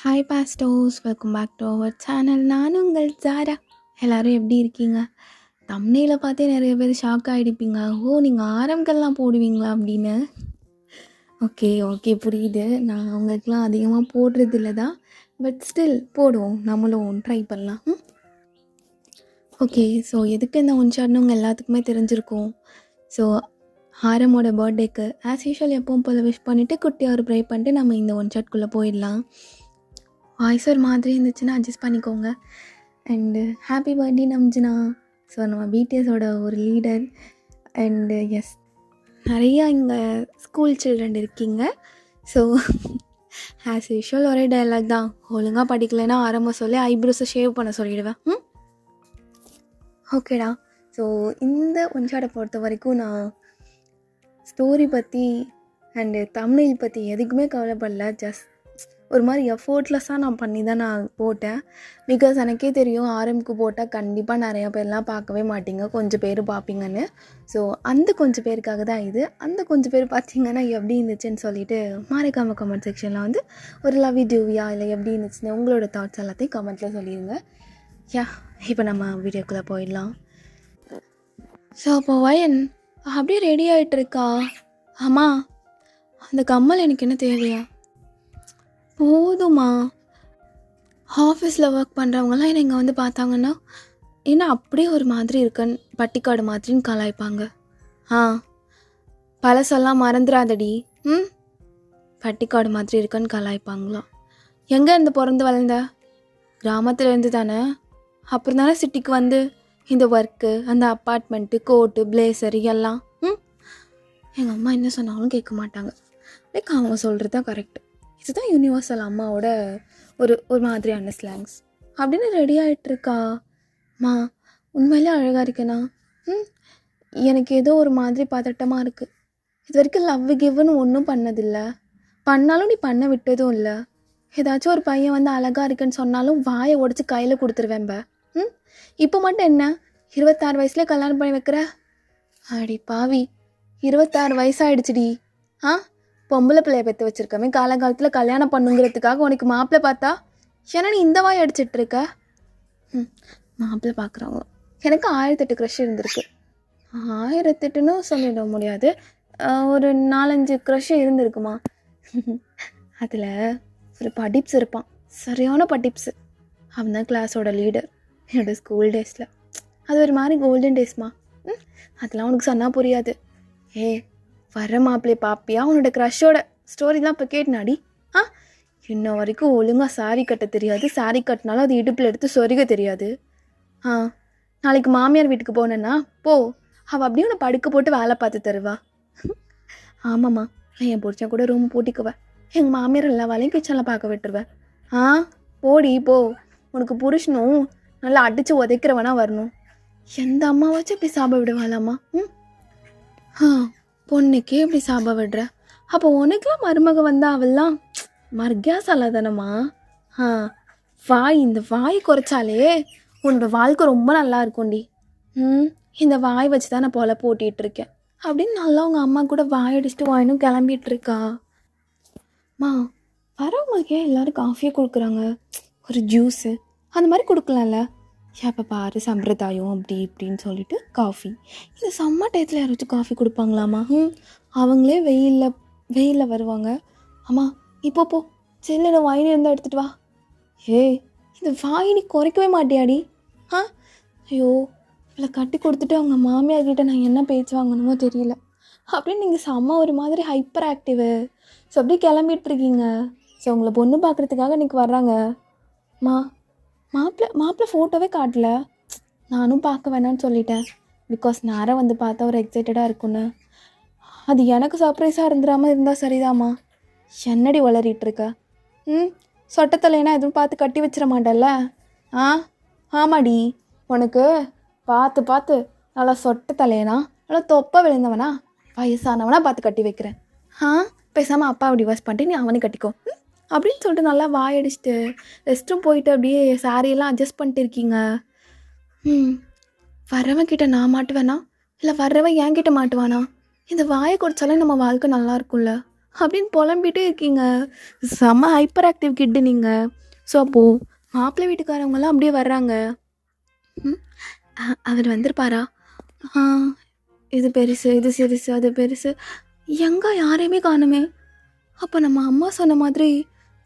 Hi பாஸ்டோஸ், welcome back to our channel. நான் உங்கள் ஜாரா. எல்லோரும் எப்படி இருக்கீங்க? தம்ப்நெயிலை பார்த்தே நிறைய பேர் ஷாக் ஆகிடுப்பீங்க. ஓ, நீங்கள் ஆரம்கள்லாம் போடுவீங்களா அப்படின்னு. ஓகே புரியுது. நான் அவங்களுக்குலாம் அதிகமாக போடுறது இல்லை தான், பட் ஸ்டில் போடுவோம், நம்மளும் ட்ரை பண்ணலாம். ஓகே, ஸோ எதுக்கு இந்த ஒன் ஷாட்னு உங்கள் எல்லாத்துக்குமே தெரிஞ்சிருக்கும். ஸோ ஆரமோட பர்த்டேக்கு ஆஸ் யூஷுவல் எப்பவும் போல் விஷ் பண்ணிவிட்டு குட்டியாக ஒரு ப்ரை பண்ணிட்டு நம்ம இந்த ஒன் ஷாட்குள்ளே போயிடலாம். வாய்ஸ் ஒரு மாதிரி இருந்துச்சுன்னா அட்ஜஸ்ட் பண்ணிக்கோங்க. அண்டு ஹாப்பி பர்த்டே நம்ஜினா. ஸோ நம்ம பிடிஎஸோட ஒரு லீடர். அண்டு எஸ், நிறையா இங்கே ஸ்கூல் சில்ட்ரன் இருக்கீங்க. ஸோ ஆஸ் யூஷுவல் ஒரே டைலாக் தான். ஒழுங்காக படிக்கலைன்னா ஆரம்ப சொல்லி ஐப்ரோஸை ஷேவ் பண்ண சொல்லிவிடுவேன். ஓகேடா. ஸோ இந்த ஒன் ஷாட்டை பொறுத்த வரைக்கும் நான் ஸ்டோரி பற்றி அண்டு தம்ப்நெயில் பற்றி எதுக்குமே கவலைப்படல. ஜஸ்ட் ஒரு மாதிரி எஃபோர்ட்லெஸ்ஸாக நான் பண்ணி தான் நான் போட்டேன். பிகாஸ் எனக்கே தெரியும் ஆரம்புக்கு போட்டால் கண்டிப்பாக நிறையா பேர்லாம் பார்க்கவே மாட்டீங்க, கொஞ்சம் பேர் பார்ப்பீங்கன்னு. ஸோ அந்த கொஞ்சம் பேருக்காக தான் இது. அந்த கொஞ்சம் பேர் பார்த்தீங்கன்னா எப்படி இருந்துச்சுன்னு சொல்லிட்டு மறக்காம கமெண்ட் செக்ஷனில் வந்து ஒரு லவ் யூ டியூவியா இல்லை எப்படி இருந்துச்சுன்னு உங்களோட தாட்ஸ் எல்லாத்தையும் கமெண்ட்டில் சொல்லிடுங்க. யா, இப்போ நம்ம வீடியோக்குள்ளே போயிடலாம். ஸோ அப்போ வயன் அப்படியே ரெடி ஆகிட்டு இருக்கா. ஆமாம், அந்த கம்மல் எனக்கு என்ன தேவையா? போதுமா? ஆஃபீஸில் ஒர்க் பண்ணுறவங்களாம் என்னை இங்கே வந்து பார்த்தாங்கன்னா ஏன்னா அப்படியே ஒரு மாதிரி இருக்கன்னு பட்டிக்காடு மாதிரின்னு கலாய்ப்பாங்க. பழசெல்லாம் மறந்துடாதடி. பட்டிக்காடு மாதிரி இருக்கன்னு கலாய்ப்பாங்களாம். எங்கே இருந்து பிறந்து வளர்ந்த? கிராமத்துலேருந்து தானே. அப்புறம் தானே சிட்டிக்கு வந்து இந்த ஒர்க்கு, அந்த அப்பார்ட்மெண்ட்டு, கோட்டு, பிளேசரு எல்லாம். எங்கள் அம்மா என்ன சொன்னாலும் கேட்க மாட்டாங்க. லைக் அவங்க சொல்கிறது தான் கரெக்டு. இதுதான் யூனிவர்சல் அம்மாவோட ஒரு மாதிரியான ஸ்லாங்ஸ். அப்படின்னு ரெடி ஆகிட்டுருக்கா. மா, உண்மையிலே அழகாக இருக்கேனா? எனக்கு ஏதோ ஒரு மாதிரி பதட்டமாக இருக்குது. இது வரைக்கும் லவ் கிவ்னு ஒன்றும் பண்ணதில்லை. பண்ணாலும் நீ பண்ண விட்டதும் இல்லை. ஏதாச்சும் ஒரு பையன் வந்து அழகாக இருக்குன்னு சொன்னாலும் வாயை உடச்சி கையில் கொடுத்துருவேன்ப. இப்போ மட்டும் என்ன 26 வயசுல கல்யாணம் பண்ணி வைக்கிற? அடி பாவி, 26 வயசாகிடுச்சுடி. பொம்பளை பிள்ளைய பெற்று வச்சுருக்கமே, காலகாலத்தில் கல்யாணம் பண்ணுங்கிறதுக்காக உனக்கு மாப்பிள்ளை பார்த்தா ஏன்னா நீ இந்த வாய் அடிச்சிட்ருக்க. மாப்பிள்ளை பார்க்குறவங்க எனக்கு 1008 க்ரஷ் இருந்திருக்கு. 1008ன்னு சொல்லிட முடியாது, ஒரு 4-5 க்ரஷ் இருந்திருக்குமா. அதில் ஒரு படிப்ஸ் இருப்பான், சரியான படிப்ஸு. அவன் தான் கிளாஸோட லீடர் என்னோடய ஸ்கூல் டேஸில். அது ஒரு மாதிரி கோல்டன் டேஸ்மா. அதெல்லாம் உனக்கு சொன்னால் புரியாது. வர மாப்பிள்ளையை பாப்பியா? உன்னோட க்ரஷோட ஸ்டோரிலாம் இப்போ கேட்டுனாடி. இன்ன வரைக்கும் ஒழுங்காக சாரி கட்ட தெரியாது. சாரி கட்டினாலும் அது இடுப்பில் எடுத்து சொருக தெரியாது. நாளைக்கு மாமியார் வீட்டுக்கு போனேன்னா போ, அவள் அப்படியே உன்னை படுக்க போட்டு வேலை பார்த்து தருவா. ஆமாம்மா, நான் என் புருஷன் கூட ரூம் பூட்டிக்குவேன். எங்கள் மாமியார் எல்லா வேலையும் கிச்சனில் பார்க்க விட்டுருவேன். போடி போ. உனக்கு புருஷனும் நல்லா அடித்து உதைக்கிறவனா வரணும். எந்த அம்மாவாச்சும் இப்படி சாப விடுவாளாம்மா? பொண்ணுக்கே இப்படி சாப விடுற, அப்போ உனக்குலாம் மருமக வந்தா அவெல்லாம் மர்கியாசாலா தானம்மா. இந்த வாய் குறைச்சாலே உன்னோட வாழ்க்கை ரொம்ப நல்லா இருக்கும்டி. இந்த வாய் வச்சு தான் நான் போல போட்டிகிட்டு இருக்கேன் அப்படின்னு நல்லா உங்கள் அம்மா கூட வாயடிச்சுட்டு வாயினும் கிளம்பிட்டு இருக்கா. வரவங்களுக்கே எல்லோரும் காஃபியே கொடுக்குறாங்க, ஒரு ஜூஸு அந்த மாதிரி கொடுக்கலாம்ல. எப்போ பாரு சம்பிரதாயம் அப்படி இப்படின்னு சொல்லிட்டு காஃபி. இந்த சம்மர் டயத்தில் யாராச்சும் காஃபி கொடுப்பாங்களாம்மா? அவங்களே வெயிலில் வருவாங்க. அம்மா இப்போ போ, செல்லில் வாயினி இருந்தால் எடுத்துகிட்டு வா. இந்த வாயினி குறைக்கவே மாட்டியாடி? ஐயோ, இவளை கட்டி கொடுத்துட்டு அவங்க மாமியார்கிட்ட நான் என்ன பேச்சு வாங்கணுமோ தெரியல அப்படின்னு நீங்கள் செம்ம ஒரு மாதிரி ஹைப்பர் ஆக்டிவு. ஸோ அப்படியே கிளம்பிட்டுருக்கீங்க. ஸோ உங்களை பொண்ணு பார்க்குறதுக்காக இன்றைக்கி வர்றாங்க. மாப்பிள்ளை ஃபோட்டோவே காட்டல. நானும் பார்க்க வேணான்னு சொல்லிட்டேன். பிகாஸ் நேரம் வந்து பார்த்தா ஒரு எக்ஸைட்டடாக இருக்குன்னு. அது எனக்கு சர்ப்ரைஸாக இருந்துடாமல் இருந்தால் சரிதாம்மா. என்னடி வளரிட்டுருக்க? சொட்டத்தலைனா எதுவும் பார்த்து கட்டி வச்சிட மாட்டேல்ல? ஆமாடி, உனக்கு பார்த்து நல்லா சொட்ட தலையனா, நல்லா தொப்பை விழுந்தவனா, வயசானவனா பார்த்து கட்டி வைக்கிறேன். பேசாமல் அப்பாவை டிவோர்ஸ் பண்ணிட்டு நீ அவனை கட்டிக்கோ அப்படின்னு சொல்லிட்டு நல்லா வாயடிச்சிட்டு ரெஸ்ட் ரூம் போயிட்டு அப்படியே சாரியெல்லாம் அட்ஜஸ்ட் பண்ணிட்டு இருக்கீங்க. வர்றவன் கிட்ட நான் மாட்டுவேனா இல்லை வர்றவன் என்கிட்ட மாட்டுவானா? இந்த வாயை குடித்தாலே நம்ம வாழ்க்கை நல்லா இருக்கும்ல. அப்படின்னு புலம்பிட்டே இருக்கீங்க. செம்ம ஹைப்பர் ஆக்டிவ் கிட்டு நீங்கள். ஸோ அப்போது மாப்பிள்ளை வீட்டுக்காரவங்களாம் அப்படியே வர்றாங்க. ம் அவர் வந்திருப்பாரா? ஆ இது பெருசு, இது சிறுசு, அது பெருசு, எங்கே யாரையுமே காணுமே. அப்போ நம்ம அம்மா சொன்ன மாதிரி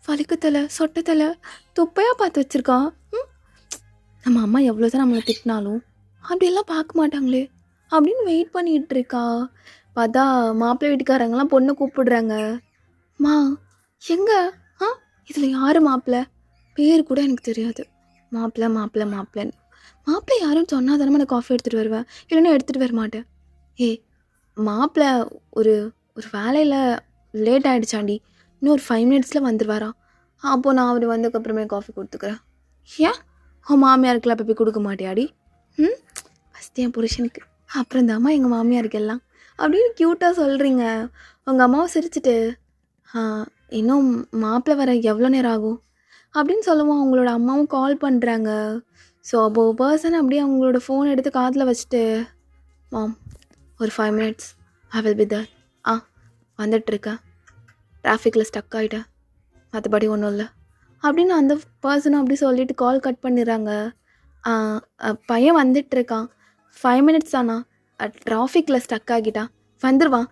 வலிக்குத்தலை சொட்டத்தலை துப்பையாக பார்த்து வச்சுருக்கான். நம்ம அம்மா எவ்வளோ தான் நம்மளை திட்டினாலும் அப்படியெல்லாம் பார்க்க மாட்டாங்களே அப்படின்னு வெயிட் பண்ணிகிட்டு இருக்கா. பார்த்தா மாப்பிள்ளை வீட்டுக்காரங்களாம் பொண்ணை கூப்பிடுறாங்க. மா எங்க ஆ இதில் யார் மாப்பிள்ளை? பேர் கூட எனக்கு தெரியாது. மாப்பிள்ளை மாப்பிள்ளை மாப்பிள்ளைன்னு மாப்பிள்ளை யாருன்னு சொன்னால் தானே நான் காஃபி எடுத்துகிட்டு வருவேன், இல்லைன்னா எடுத்துகிட்டு வர மாட்டேன். ஏய் மாப்பிள்ளை ஒரு ஒரு வேலையில் லேட் ஆகிடுச்சாண்டி, இன்னும் ஒரு 5 மினிட்ஸில் வந்துடுவாராம். அப்போது நான் அவர் வந்ததுக்கப்புறமே காஃபி கொடுத்துக்கிறேன். ஏன் உன் மாமியாருக்குலாம் அப்போ போய் கொடுக்க மாட்டியாடி? ஃபஸ்ட்டு என் புருஷனுக்கு, அப்புறம் தாம்மா எங்கள் மாமியாருக்கு எல்லாம் அப்படின்னு க்யூட்டாக சொல்கிறீங்க. உங்கள் அம்மாவை சிரிச்சிட்டு இன்னும் மாப்பிள்ளை வர எவ்வளோ நேரம் ஆகும் அப்படின்னு சொல்லுவோம். அவங்களோட அம்மாவும் கால் பண்ணுறாங்க. ஸோ அப்போது பர்சன் அப்படியே அவங்களோட ஃபோன் எடுத்து காதில் வச்சுட்டு, மாம் ஒரு 5 minutes I will be there. வந்துட்டுருக்கேன், டிராஃபிக்கில் ஸ்டக் ஆகிட்டேன், மற்றபடி ஒன்றும் இல்லை அப்படின்னு அந்த பர்சனும் அப்படி சொல்லிவிட்டு கால் கட் பண்ணிடுறாங்க. பையன் வந்துட்டுருக்கான், 5 மினிட்ஸ் தானா, டிராஃபிக்கில் ஸ்டக் ஆகிட்டான், வந்துடுவான்.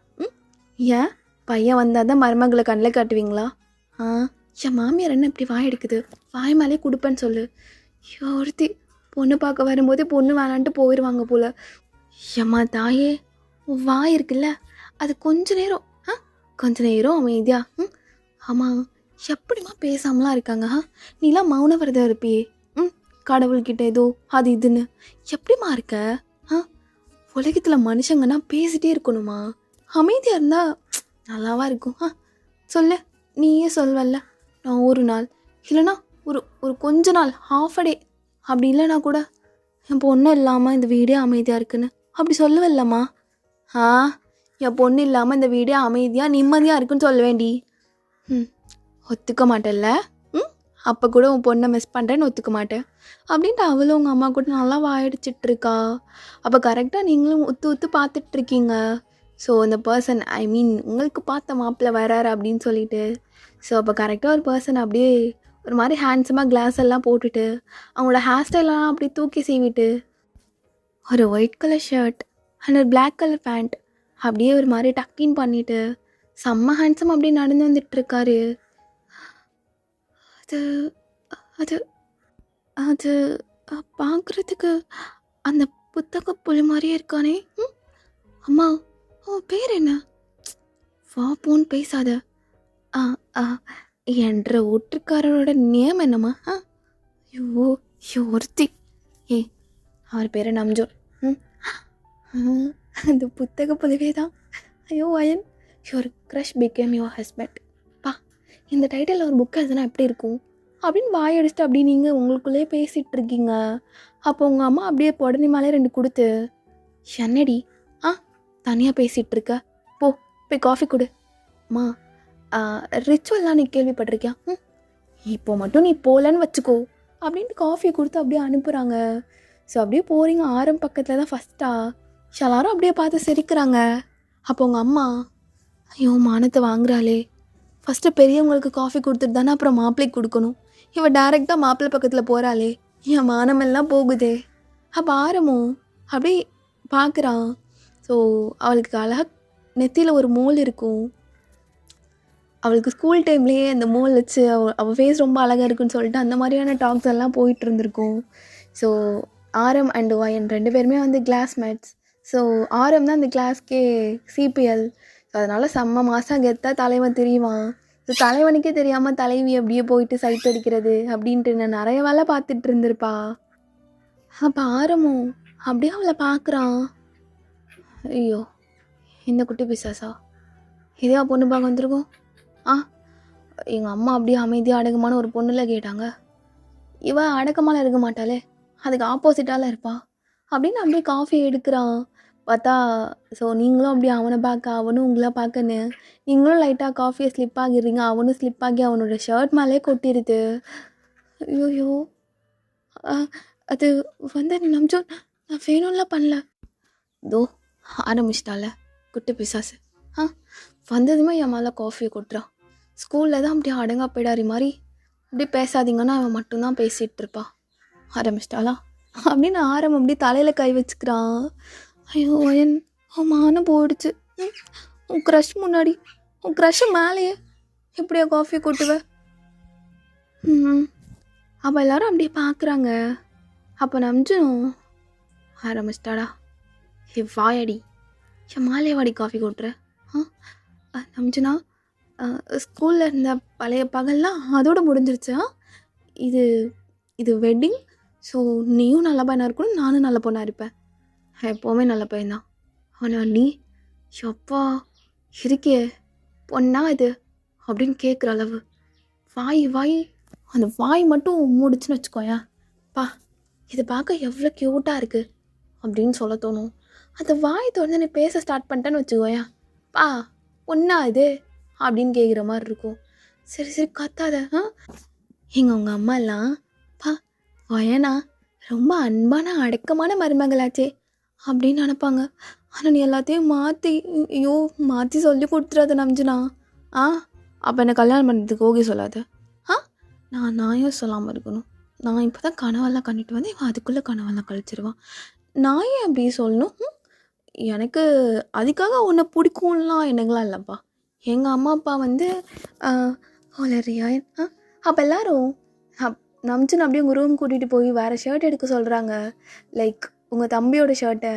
ஏன் பையன் வந்தால் தான் மருமகளை கண்ணில் காட்டுவீங்களா? என் மாமியார் என்ன இப்படி வாய் எடுக்குது, வாய் மேலே கொடுப்பேன்னு சொல்லு. ஒருத்தி பொண்ணு பார்க்க வரும்போதே பொண்ணு வேணான்ட்டு போயிடுவாங்க போல். ஏம்மா தாயே, வாய் இருக்குல்ல அது கொஞ்ச நேரம் அமைதியா. ஆமாம் எப்படிமா பேசாமலாம் இருக்காங்க. நீலாம் மௌன விரதம் இருப்பியே, கடவுள்கிட்ட ஏதோ அது இதுன்னு எப்படிமா இருக்க? உலகத்தில் மனுஷங்கன்னா பேசிகிட்டே இருக்கணுமா? அமைதியாக இருந்தால் நல்லாவா இருக்கும்? சொல்லு, நீயே சொல்வல்ல, நான் ஒரு நாள் இல்லைனா ஒரு கொஞ்ச நாள் ஹாஃப் அ டே அப்படி இல்லைனா கூட என் பொண்ணு இல்லாமல் இந்த வீடே அமைதியாக இருக்குன்னு அப்படி சொல்லுவல்லம்மா. என் பொண்ணு இல்லாமல் இந்த வீடே அமைதியாக நிம்மதியாக இருக்குன்னு சொல்ல வேண்டி. ஒத்துக்க மாட்டேல்ல. அப்போ கூட உன் பொண்ணை மிஸ் பண்ணுறேன்னு ஒத்துக்க மாட்டேன் அப்படின்ட்டு அவளும் உங்கள் அம்மா கூட நல்லா வாயடிச்சிட்டு இருக்கா. அப்போ கரெக்டாக நீங்களும் ஒத்து பார்த்துட்ருக்கீங்க. ஸோ அந்த பர்சன் உங்களுக்கு பார்த்த மாப்பிள்ளை வராரு அப்படின்னு சொல்லிட்டு, ஸோ அப்போ கரெக்டாக ஒரு பர்சன் அப்படியே ஒரு மாதிரி ஹேண்ட்ஸமாக கிளாஸ் எல்லாம் போட்டுட்டு அவங்களோட ஹேர் ஸ்டைலெலாம் அப்படியே தூக்கி சீவிட்டு ஒரு ஒயிட் கலர் ஷர்ட் அண்ட் ஒரு பிளாக் கலர் பேண்ட் அப்படியே ஒரு மாதிரி டக்கின் பண்ணிவிட்டு செம்ம ஹேண்ட்ஸம் அப்படியே நடந்து வந்துட்டுருக்காரு. அது அது அது பார்க்குறதுக்கு அந்த புத்தக புலி மாதிரியே இருக்கானே. அம்மா உன் பேர் என்ன? வா போன்னு பேசாத. என்ற ஒற்றுக்காரரோட நேம் என்னம்மா? ஐயோ ஒருத்தி. அவர் பேரை நம்ஜோர். அந்த புத்தக புலிவே தான். ஐயோ அயன், your crush became your husband. இந்த டைட்டில் ஒரு புக் எழுதுனா எப்படி இருக்கும் அப்படின்னு வாயடிச்சுட்டு அப்படி நீங்கள் உங்களுக்குள்ளேயே பேசிகிட்டு இருக்கீங்க. அப்போ உங்கள் அம்மா அப்படியே உடனே மேலே 2 கொடுத்து, என்னடி தனியாக பேசிகிட்டு இருக்க, போய் காஃபி கொடு. அம்மா ரிச்சுவல்லாம் நீ கேள்விப்பட்டிருக்கியா? இப்போ மட்டும் நீ போகலன்னு வச்சுக்கோ அப்படின்ட்டு காஃபி கொடுத்து அப்படியே அனுப்புகிறாங்க. ஸோ அப்படியே போகிறீங்க. ஆரம் பக்கத்தில் தான் எல்லாரும் அப்படியே பார்த்து சிரிக்கிறாங்க. அப்போ உங்கள் அம்மா, ஐயோ மானத்தை வாங்குறாளே, ஃபஸ்ட்டு பெரியவங்களுக்கு காஃபி கொடுத்துட்டு தானே அப்புறம் மாப்பிள்ளைக்கு கொடுக்கணும், இவன் டேரெக்டாக மாப்பிள்ளை பக்கத்தில் போகிறாளே, என் மானமெல்லாம் போகுதே. அப்போ ஆரமும் அப்படியே பார்க்குறான். ஸோ அவளுக்கு அழகாக நெத்தியில் ஒரு மோல் இருக்கும். அவளுக்கு ஸ்கூல் டைம்லேயே அந்த மோல் வச்சு அவள் ஃபேஸ் ரொம்ப அழகாக இருக்குன்னு சொல்லிட்டு அந்த மாதிரியான டாக்ஸ் எல்லாம் போயிட்டு இருந்திருக்கும். ஸோ ஆரம் அண்ட் ஒயன் 2 பேருமே வந்து கிளாஸ்மேட்ஸ். ஸோ ஆரம் தான் அந்த கிளாஸ்க்கே சிபிஎல். ஸோ அதனால் செம்ம மாதம் கெத்தாக தலைவன் தெரியுவான். ஸோ தலைவனுக்கே தெரியாமல் தலைவி அப்படியே போயிட்டு சைட் அடிக்கிறது அப்படின்ட்டு நான் நிறைய வேலை பார்த்துட்டு இருந்திருப்பா. அப்போ ஆரமும் அப்படியே அவளை பார்க்குறான். ஐயோ இந்த குட்டி பிசாசா, இதே பொண்ணு பார்க்க வந்திருக்கோம். எங்கள் அம்மா அப்படியே அமைதியாக அடக்கமான ஒரு பொண்ணில் கேட்டாங்க, இவன் அடக்கமாலாம் இருக்க மாட்டாளே, அதுக்கு ஆப்போசிட்டால் இருப்பா அப்படின்னு அப்படியே காஃபி எடுக்கிறான். பார்த்தா ஸோ நீங்களும் அப்படியே அவனை பார்க்க அவனும் உங்களை பார்க்கன்னு நீங்களும் லைட்டாக காஃபியை ஸ்லிப் ஆகிடுறீங்க. அவனும் ஸ்லிப் ஆகி அவனோட ஷர்ட் மேலே கொட்டிடுது. ஐயோ அது வந்து நம்ஜோ, நான் வேணும்லாம் பண்ணல. தோ ஆரம்பிச்சிட்டால குட்டி பிசாசு. வந்ததுமே என் மேலே காஃபியை கொட்டுறான். ஸ்கூலில் தான் அப்படியே அடங்கா போயிடாரி மாதிரி அப்படியே பேசாதீங்கன்னா அவன் மட்டும்தான் பேசிகிட்டு இருப்பான். ஆரம்பிச்சிட்டாளா அப்படின்னு அப்படியே தலையில் கை வச்சுக்கிறான். ஐயோ என் மானம் போயிடுச்சு. உன் க்ரஷ் முன்னாடி உன் க்ரஷ் மேலேயே எப்படியா காஃபி கொட்டுவேன்? அப்போ எல்லாரும் அப்படியே பார்க்குறாங்க. அப்போ நம்ஜும் ஆரம்பிச்சிட்டாடா, வாயடி என் மேலே வாடி காஃபி கொட்டுற. நம்ஜுனா ஸ்கூலில் இருந்த பழைய பகல்லாம் அதோடு முடிஞ்சிருச்சா? இது இது வெட்டிங். ஸோ நீயும் நல்ல பையனாக இருக்கணும், நானும் நல்ல பொண்ணாக இருப்பேன். எப்போவுமே நல்ல பையன்தான். ஆனால் நீ எப்பா இருக்கே பொண்ணா இது அப்படின்னு கேட்குற அளவு வாய் அந்த வாய் மட்டும் மூடிச்சுன்னு வச்சுக்கோயேன். பா இதை பார்க்க எவ்வளோ க்யூட்டாக இருக்குது அப்படின்னு சொல்ல தோணும். அந்த வாய் திறந்து நீ பேச ஸ்டார்ட் பண்ணிட்டேன்னு வச்சுக்கோயேன், பா பொண்ணா இது அப்படின்னு கேட்குற மாதிரி இருக்கும். சரி கத்தாத. உங்கள் அம்மா எல்லாம் பா வயனா ரொம்ப அன்பான அடக்கமான மருமகளாச்சே அப்படின்னு நினப்பாங்க. ஆனால் நீ எல்லாத்தையும் மாற்றி சொல்லி கொடுத்துறாத நம்ஜுனா. அப்போ என்னை கல்யாணம் பண்ணுறதுக்கு ஓகே சொல்லாத. நான் ஏன் சொல்லாமல் இருக்கணும்? நான் இப்போ தான் கனவெல்லாம் கண்டிட்டு வந்து இவன் அதுக்குள்ளே கனவெல்லாம் கழிச்சிருவான். நான் ஏன் அப்படி சொல்லணும்? எனக்கு அதுக்காக உன்னை பிடிக்கும்லாம் எனக்குலாம் இல்லைப்பா. எங்கள் அம்மா அப்பா வந்து வளரியா அப்போ எல்லோரும் நம்ஜுன்னு அப்படியே உங்கள் ரூம் கூட்டிகிட்டு போய் வேறு ஷர்ட் எடுக்க சொல்கிறாங்க. லைக் உங்கள் தம்பியோட ஷர்ட்டை.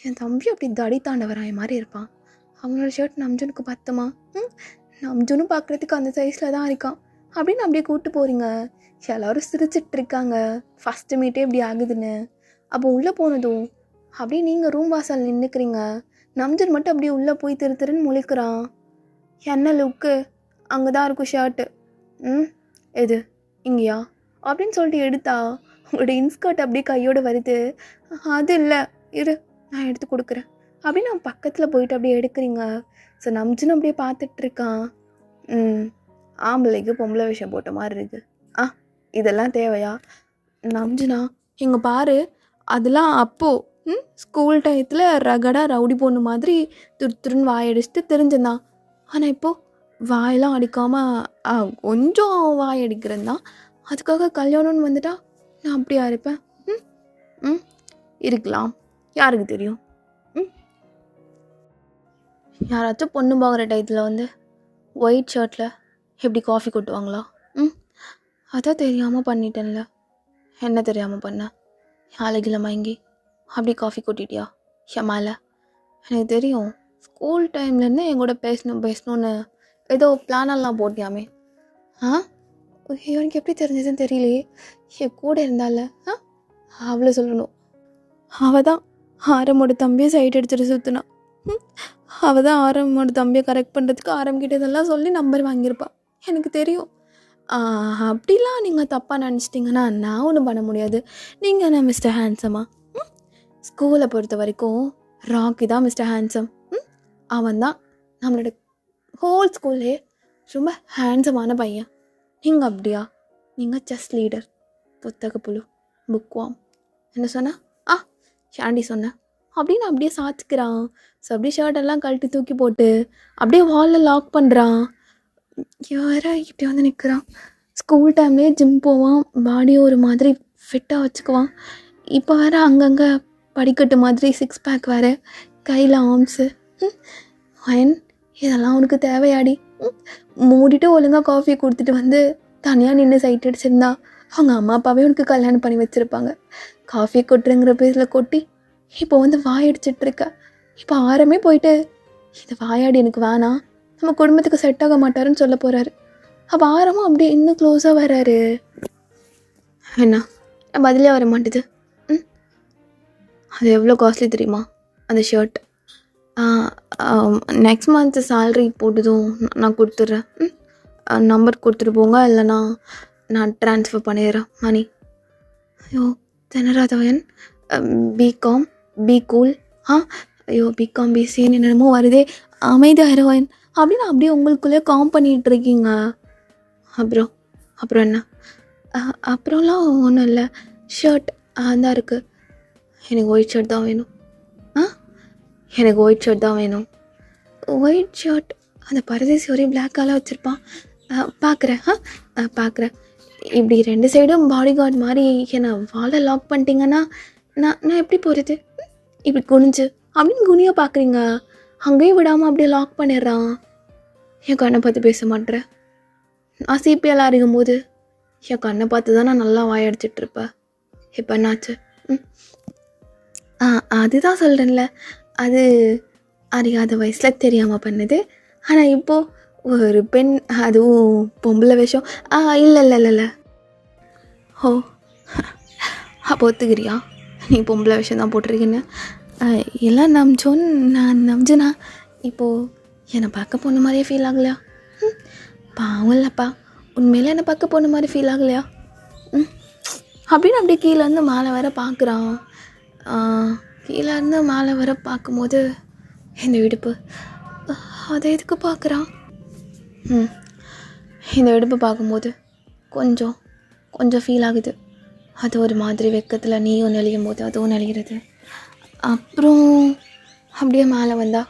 என் தம்பி அப்படி தடி தாண்டவராய மாதிரி இருப்பான். அவனோட ஷர்ட் நம்ஜுனுக்கு பத்துமா? நம்ஜுனும் பார்க்குறதுக்கு அந்த சைஸில் தான் இருக்கான் அப்படின்னு அப்படியே கூப்பிட்டு போகிறீங்க. எல்லோரும் சிரிச்சிட்ருக்காங்க. ஃபஸ்ட்டு மீட்டே இப்படி ஆகுதுன்னு. அப்போ உள்ளே போனதும் அப்படியே நீங்கள் ரூம் வாசல் நின்றுக்கிறீங்க. நம்ஜன் மட்டும் அப்படியே உள்ளே போய் திருன்னு முழிக்கிறான். என்ன லுக்கு, அங்கே தான் இருக்கும் ஷர்ட்டு. எது இங்கேயா அப்படின்னு சொல்லிட்டு எடுத்தா உங்களோட இன்ஸ்கர்ட் அப்படியே கையோடு வருது. அது இல்லை இரு நான் எடுத்து கொடுக்குறேன் அப்படின்னு நான் பக்கத்தில் போயிட்டு அப்படியே எடுக்கிறீங்க. ஸோ நம்ஜுன்னு அப்படியே பார்த்துட்ருக்கான். ஆம்பளைக்கு பொம்பளை விஷயம் போட்ட மாதிரி இருக்குது. இதெல்லாம் தேவையா? நம்ஜுனா இங்கே பாரு, அதெல்லாம் அப்போது ஸ்கூல் டயத்தில் ரகடாக ரவுடி பொண்ணு மாதிரி துருன்னு வாயடிச்சுட்டு தெரிஞ்சுதான். ஆனால் இப்போது வாயெல்லாம் அடிக்காமல் கொஞ்சம் வாய் அடிக்கிறது தான். அதுக்காக கல்யாணம்னு வந்துட்டா நான் அப்படியா இருப்பேன்? இருக்கலாம், யாருக்கு தெரியும். யாராச்சும் பொண்ணு பார்க்குற டயத்தில் வந்து ஒயிட் ஷர்ட்டில் எப்படி காஃபி கொட்டுவாங்களா? அதான் தெரியாமல் பண்ணிட்டேன்ல. என்ன தெரியாமல் பண்ண? அழகில மயங்கி அப்படி காஃபி கொட்டிட்டியா என் மேலே? எனக்கு தெரியும், ஸ்கூல் டைம்லேருந்து என் கூட பேசணும்னு ஏதோ பிளானெல்லாம் போட்டியாமே. இவனுக்கு எப்படி தெரிஞ்சதுன்னு தெரியலையே. என் கூட இருந்தால அவளை சொல்லணும். அவள் தான் ஆரமோட தம்பியை சைட் அடிச்சுட்டு சுற்றுனான். அவள் தான் ஆரமோட தம்பியை கரெக்ட் பண்ணுறதுக்கு ஆரம்பிக்கிட்ட இதெல்லாம் சொல்லி நம்பர் வாங்கியிருப்பாள். எனக்கு தெரியும். அப்படிலாம் நீங்கள் தப்பாக நினச்சிட்டிங்கன்னா நான் ஒன்றும் பண்ண முடியாது. நீங்கள் என்ன மிஸ்டர் ஹேண்ட்ஸமா? ஸ்கூலை பொறுத்த வரைக்கும் ராக்கி தான் மிஸ்டர் ஹேண்ட்ஸம். அவன் தான் நம்மளோட ஹோல் ஸ்கூல்லே ரொம்ப ஹேண்ட்ஸமான பையன். நீங்கள் அப்படியா? நீங்கள் செஸ் லீடர், புத்தக புழு, புக்வாம். என்ன சொன்ன? ஷாண்டி சொன்னேன் அப்படின்னு அப்படியே சாத்துக்கிறான். ஸோ அப்படியே ஷர்ட்டெல்லாம் கழட்டி தூக்கி போட்டு அப்படியே வாலில் லாக் பண்ணுறான். யாரா இப்படி வந்து நிற்கிறான். ஸ்கூல் டைம்லேயே ஜிம் போவான், பாடியை ஒரு மாதிரி ஃபிட்டாக வச்சுக்குவான். இப்போ வேறு அங்கங்கே படிக்கட்டு மாதிரி 6 பேக் வேறு, கையில் ஆர்ம்ஸு. அயன் இதெல்லாம் உனக்கு தேவையாடி? மூடிட்டு ஒழுங்காக காஃபியை கொடுத்துட்டு வந்து தனியாக நின்று சைட் அடிச்சிருந்தா அவங்க அம்மா அப்பாவே உனக்கு கல்யாணம் பண்ணி வச்சுருப்பாங்க. காஃபி கொட்டுறங்கிற பேரில் கொட்டி இப்போ வந்து வாயடிச்சிட்ருக்க. இப்போ ஆரமே போயிட்டு இது வாயாடி எனக்கு வேணாம், நம்ம குடும்பத்துக்கு செட் ஆக மாட்டாருன்னு சொல்ல போகிறாரு. அப்போ ஆரமும் அப்படியே இன்னும் க்ளோஸாக வர்றாரு. என்ன பதிலே வர மாட்டுது. அது எவ்வளோ காஸ்ட்லி தெரியுமா அந்த ஷர்ட்? நெக்ஸ்ட் மந்த் சேல்ரி போட்டதும் நான் கொடுத்துட்றேன். நம்பர் கொடுத்துட்டு போங்க, இல்லைனா நான் ட்ரான்ஸ்ஃபர் பண்ணிடுறேன் மணி. ஐயோ திணறாதவன். Become be cool. ஐயோ பிகாம் பிசின்னு என்னமோ வருதே, அமைதியாயிருவன் அப்படின்னு அப்படியே உங்களுக்குள்ளே காம் பண்ணிகிட்டு இருக்கீங்க. அப்புறம் என்ன? அப்புறம்லாம் ஒன்றும் இல்லை. ஷர்ட் தான் இருக்குது. எனக்கு ஒயிட் ஷர்ட் தான் வேணும். எனக்கு ஒயிட் ஷர்ட் தான் வேணும். ஒயிட் ஷர்ட், அந்த பரதேசி ஒரே பிளாக் கலர் வச்சுருப்பான். பார்க்குறேன். பார்க்குறேன். இப்படி 2 சைடும் பாடி கார்டு மாதிரி என்னை வாலை லாக் பண்ணிட்டீங்கன்னா நான் எப்படி போகிறது? இப்படி குனிஞ்சு அப்படின்னு குனியாக பார்க்குறீங்க, அங்கேயும் விடாமல் அப்படியே லாக் பண்ணிடுறான். என் கண்ணை பார்த்து பேச மாட்டேறேன். நான் சிபிஎல்லாம் இருக்கும்போது என் கண்ணை பார்த்து தான் நான் நல்லா வாயடிச்சிட்ருப்பேன். இப்போ என்னாச்சு? அதுதான் சொல்கிறேன்ல, அது அறியாத வயசில் தெரியாமல் பண்ணுது. ஆனால் இப்போது ஒரு பெண், அதுவும் பொம்பளை விஷயம். இல்லை. ஓ, அப்போ ஒத்துக்கிறியா நீ பொம்பளை விஷயம் தான் போட்டிருக்கேன்னு? எல்லாம் நான் நம்பிச்சேனா? இப்போது என்னை பார்க்க பொண்ணு மாதிரியே ஃபீல் ஆகலையா? பாவம் இல்லைப்பா, உண்மையில என்னை பார்க்க பொண்ணு மாதிரி ஃபீல் ஆகலையா? அப்படின்னு அப்படியே கீழேருந்து மேலே வர பார்க்குறான். கீழேருந்து மேலே வர பார்க்கும்போது இந்த இடுப்பு, அதை எதுக்கு பார்க்குறான்? இந்த இடுப்பு பார்க்கும்போது கொஞ்சம் ஃபீல் ஆகுது. அது ஒரு மாதிரி வெக்கத்தில் நீயும் நெளியும் போது அதுவும் நெளிகிறது. அப்புறம் அப்படியே மேலே வந்தா